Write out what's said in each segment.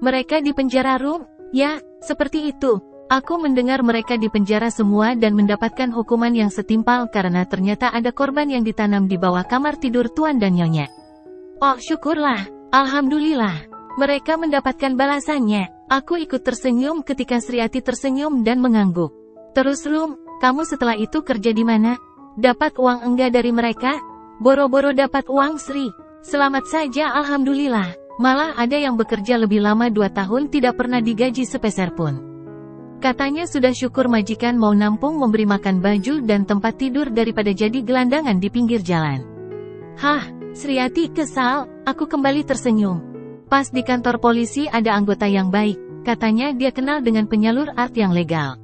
Mereka di penjara Rum? Ya, seperti itu. Aku mendengar mereka di penjara semua dan mendapatkan hukuman yang setimpal karena ternyata ada korban yang ditanam di bawah kamar tidur Tuan dan Nyonya. Oh, syukurlah. Alhamdulillah. Mereka mendapatkan balasannya. Aku ikut tersenyum ketika Sriati tersenyum dan mengangguk. Terus Rum, kamu setelah itu kerja di mana? Dapat uang enggak dari mereka? Boro-boro dapat uang Sri. Selamat saja alhamdulillah. Malah ada yang bekerja lebih lama 2 tahun tidak pernah digaji sepeser pun. Katanya sudah syukur majikan mau nampung memberi makan baju dan tempat tidur daripada jadi gelandangan di pinggir jalan. Hah, Sriati kesal, aku kembali tersenyum. Pas di kantor polisi ada anggota yang baik, katanya dia kenal dengan penyalur art yang legal.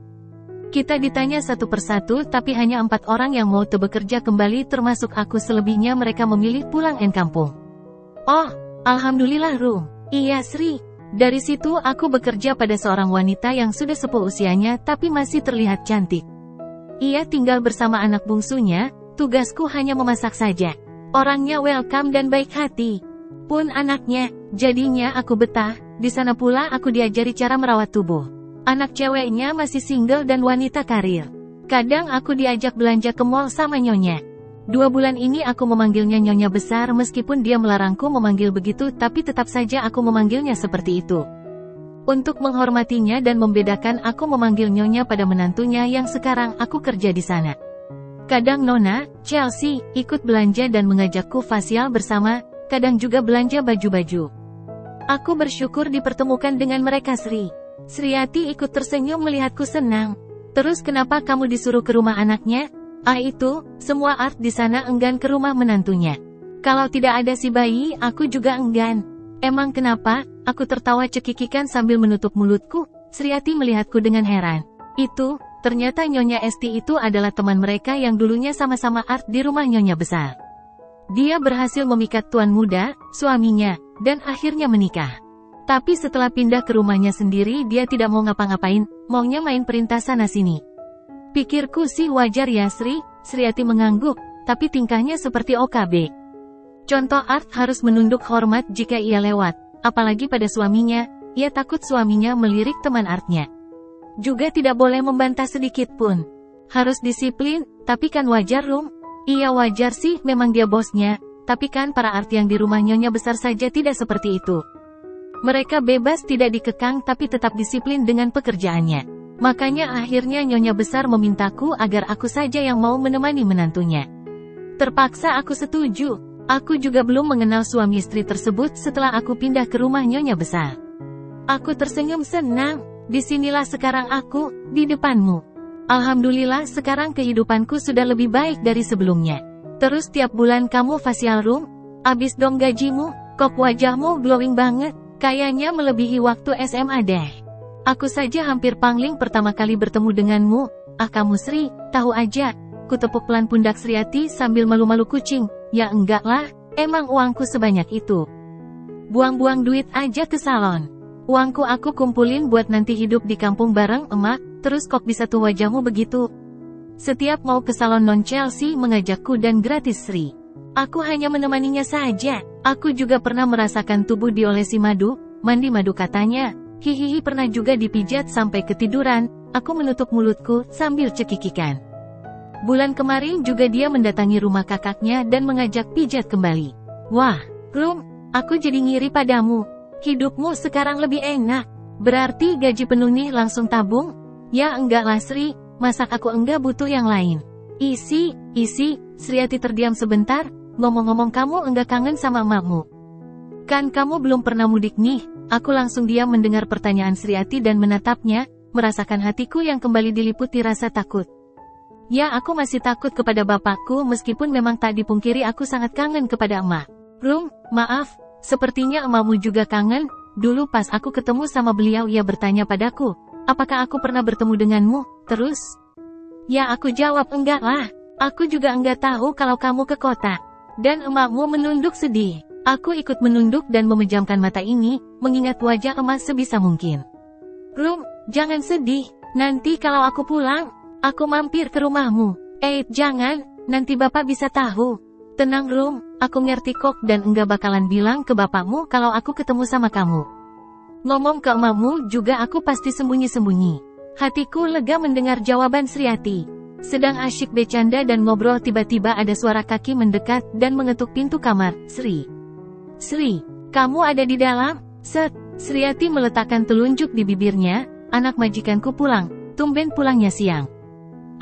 Kita ditanya satu persatu tapi hanya 4 orang yang mau bekerja kembali termasuk aku, selebihnya mereka memilih pulang kampung. Oh, alhamdulillah Rum. Iya Sri. Dari situ aku bekerja pada seorang wanita yang sudah sepuh usianya tapi masih terlihat cantik. Ia tinggal bersama anak bungsunya, tugasku hanya memasak saja. Orangnya welcome dan baik hati. Pun anaknya, jadinya aku betah, di sana pula aku diajari cara merawat tubuh. Anak ceweknya masih single dan wanita karir. Kadang aku diajak belanja ke mall sama Nyonya. 2 bulan ini aku memanggilnya Nyonya besar meskipun dia melarangku memanggil begitu tapi tetap saja aku memanggilnya seperti itu. Untuk menghormatinya dan membedakan aku memanggil Nyonya pada menantunya yang sekarang aku kerja di sana. Kadang Nona, Chelsea, ikut belanja dan mengajakku facial bersama, kadang juga belanja baju-baju. Aku bersyukur dipertemukan dengan mereka Sri. Sriati ikut tersenyum melihatku senang. Terus kenapa kamu disuruh ke rumah anaknya? Ah itu, semua art di sana enggan ke rumah menantunya. Kalau tidak ada si bayi, aku juga enggan. Emang kenapa? Aku tertawa cekikikan sambil menutup mulutku. Sriati melihatku dengan heran. Itu, ternyata Nyonya Esti itu adalah teman mereka yang dulunya sama-sama art di rumah Nyonya besar. Dia berhasil memikat tuan muda, suaminya, dan akhirnya menikah. Tapi setelah pindah ke rumahnya sendiri dia tidak mau ngapa-ngapain, maunya main perintah sana-sini. Pikirku sih wajar ya Sri, Sriati mengangguk, tapi tingkahnya seperti OKB. Contoh art harus menunduk hormat jika ia lewat, apalagi pada suaminya, ia takut suaminya melirik teman artnya. Juga tidak boleh membantah sedikit pun. Harus disiplin, tapi kan wajar Rum. Iya wajar sih, memang dia bosnya, tapi kan para art yang di rumah Nyonya besar saja tidak seperti itu. Mereka bebas tidak dikekang tapi tetap disiplin dengan pekerjaannya. Makanya akhirnya Nyonya besar memintaku agar aku saja yang mau menemani menantunya. Terpaksa aku setuju. Aku juga belum mengenal suami istri tersebut setelah aku pindah ke rumah Nyonya besar. Aku tersenyum senang. Disinilah sekarang aku, di depanmu. Alhamdulillah sekarang kehidupanku sudah lebih baik dari sebelumnya. Terus tiap bulan kamu facial Rum? Abis dong gajimu, kok wajahmu glowing banget, kayaknya melebihi waktu SMA deh. Aku saja hampir pangling pertama kali bertemu denganmu. Ah kamu Sri, tahu aja. Kutepuk pelan pundak Sriati sambil malu-malu kucing. Ya enggak lah, emang uangku sebanyak itu. Buang-buang duit aja ke salon. Uangku aku kumpulin buat nanti hidup di kampung bareng emak. Terus kok bisa tuh wajahmu begitu? Setiap mau ke salon non Chelsea mengajakku dan gratis Sri. Aku hanya menemaninya saja. Aku juga pernah merasakan tubuh diolesi madu, mandi madu katanya. Hihihi pernah juga dipijat sampai ketiduran. Aku menutup mulutku sambil cekikikan. Bulan kemarin juga dia mendatangi rumah kakaknya dan mengajak pijat kembali. Wah, Rum, aku jadi ngiri padamu. Hidupmu sekarang lebih enak. Berarti gaji penuh nih langsung tabung? Ya enggak lah Sri, masak aku enggak butuh yang lain. Isi, Sriati terdiam sebentar, ngomong-ngomong kamu enggak kangen sama emakmu? Kan kamu belum pernah mudik nih, aku langsung diam mendengar pertanyaan Sriati dan menatapnya, merasakan hatiku yang kembali diliputi rasa takut. Ya aku masih takut kepada bapakku meskipun memang tak dipungkiri aku sangat kangen kepada emak. Rum, maaf, sepertinya emakmu juga kangen, dulu pas aku ketemu sama beliau ia bertanya padaku. Apakah aku pernah bertemu denganmu? Terus? Ya aku jawab enggak lah. Aku juga enggak tahu kalau kamu ke kota. Dan emakmu menunduk sedih. Aku ikut menunduk dan memejamkan mata ini, mengingat wajah emak sebisa mungkin. Rum, jangan sedih. Nanti kalau aku pulang, aku mampir ke rumahmu. Jangan, nanti bapak bisa tahu. Tenang Rum, aku ngerti kok dan enggak bakalan bilang ke bapakmu kalau aku ketemu sama kamu. Ngomong ke emakmu juga aku pasti sembunyi-sembunyi. Hatiku lega mendengar jawaban Sriati. Sedang asyik bercanda dan ngobrol tiba-tiba ada suara kaki mendekat dan mengetuk pintu kamar. Sri, kamu ada di dalam? Set, Sriati meletakkan telunjuk di bibirnya. Anak majikanku pulang, tumben pulangnya siang.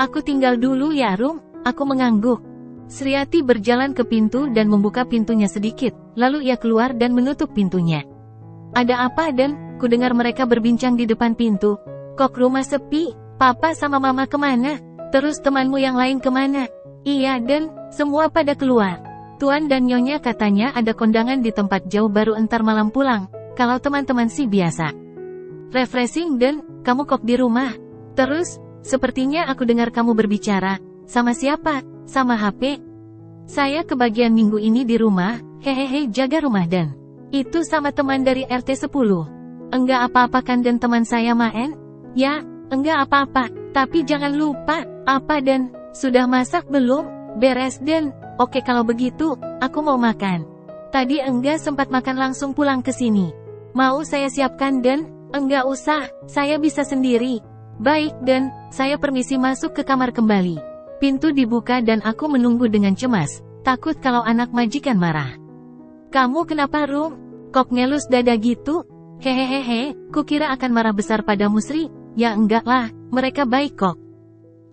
Aku tinggal dulu ya Rum, aku mengangguk. Sriati berjalan ke pintu dan membuka pintunya sedikit, lalu ia keluar dan menutup pintunya. Ada apa Dan? Kudengar mereka berbincang di depan pintu. Kok rumah sepi? Papa sama mama kemana? Terus temanmu yang lain kemana? Iya Dan, semua pada keluar. Tuan dan Nyonya katanya ada kondangan di tempat jauh baru entar malam pulang. Kalau teman-teman sih biasa. Refreshing Dan, kamu kok di rumah? Terus, sepertinya aku dengar kamu berbicara. Sama siapa? Sama HP? Saya kebagian minggu ini di rumah, hehehe jaga rumah Dan. Itu sama teman dari RT 10. Enggak apa-apa kan Dan teman saya main? Ya, enggak apa-apa, tapi jangan lupa, apa Dan? Sudah masak belum? Beres Dan. Oke kalau begitu, aku mau makan. Tadi enggak sempat makan langsung pulang ke sini. Mau saya siapkan Dan? Enggak usah, saya bisa sendiri. Baik Dan, saya permisi masuk ke kamar kembali. Pintu dibuka dan aku menunggu dengan cemas, takut kalau anak majikan marah. Kamu kenapa Rum? Kok ngelus dada gitu? Hehehehe, kukira akan marah besar padamu Sri. Ya enggak lah, mereka baik kok.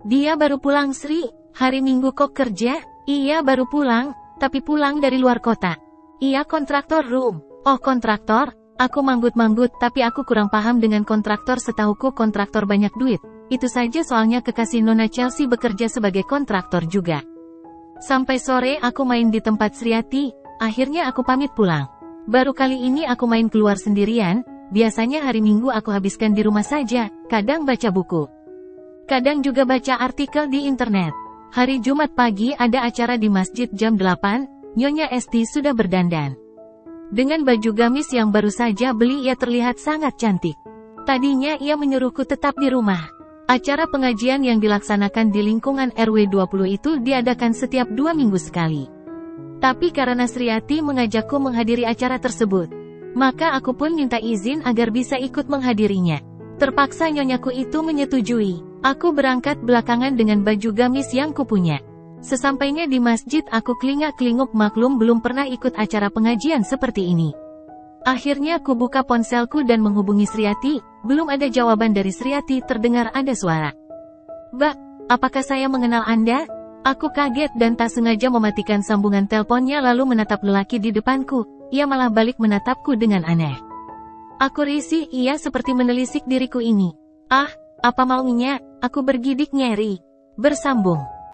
Dia baru pulang Sri, hari Minggu kok kerja? Iya baru pulang, tapi pulang dari luar kota. Iya kontraktor Rum. Oh kontraktor? Aku manggut-manggut tapi aku kurang paham dengan kontraktor, setahuku kontraktor banyak duit. Itu saja soalnya kekasih Nona Chelsea bekerja sebagai kontraktor juga. Sampai sore aku main di tempat Sriati, akhirnya aku pamit pulang. Baru kali ini aku main keluar sendirian, biasanya hari Minggu aku habiskan di rumah saja, kadang baca buku. Kadang juga baca artikel di internet. Hari Jumat pagi ada acara di masjid jam 8, Nyonya Esti sudah berdandan. Dengan baju gamis yang baru saja beli ia terlihat sangat cantik. Tadinya ia menyuruhku tetap di rumah. Acara pengajian yang dilaksanakan di lingkungan RW 20 itu diadakan setiap 2 minggu sekali. Tapi karena Sriati mengajakku menghadiri acara tersebut, maka aku pun minta izin agar bisa ikut menghadirinya. Terpaksa nyonyaku itu menyetujui. Aku berangkat belakangan dengan baju gamis yang kupunya. Sesampainya di masjid aku kelingak-kelinguk, maklum belum pernah ikut acara pengajian seperti ini. Akhirnya aku buka ponselku dan menghubungi Sriati, belum ada jawaban dari Sriati. Terdengar ada suara. Mbak, apakah saya mengenal Anda? Aku kaget dan tak sengaja mematikan sambungan teleponnya lalu menatap lelaki di depanku. Ia malah balik menatapku dengan aneh. Aku risih, ia seperti menelisik diriku ini. Ah, apa maunya? Aku bergidik nyeri. Bersambung.